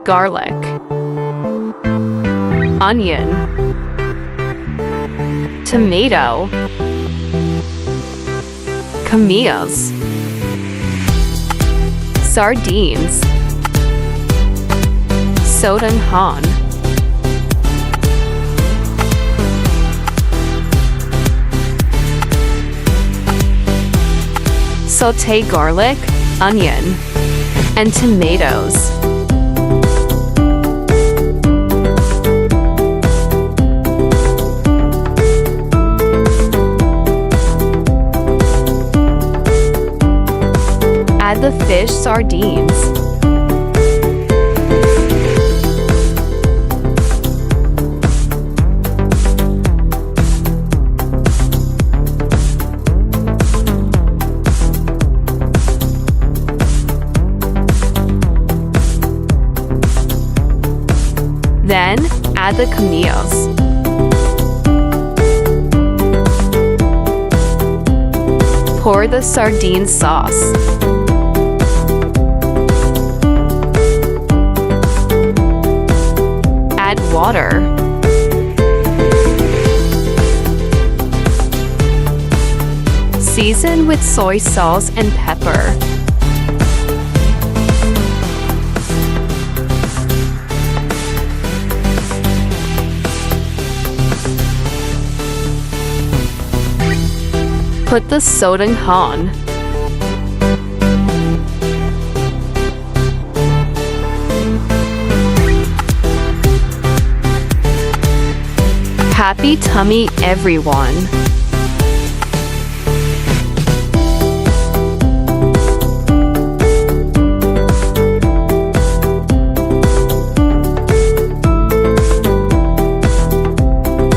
garlic, onion, tomato, camellias, sardines, sodanhan, sauté garlic, onion, and tomatoes. Add the fish sardines. Then, add the camellias. Pour the sardine sauce. Add water. Season with soy sauce and pepper. Put the sodanhan. Happy tummy, everyone!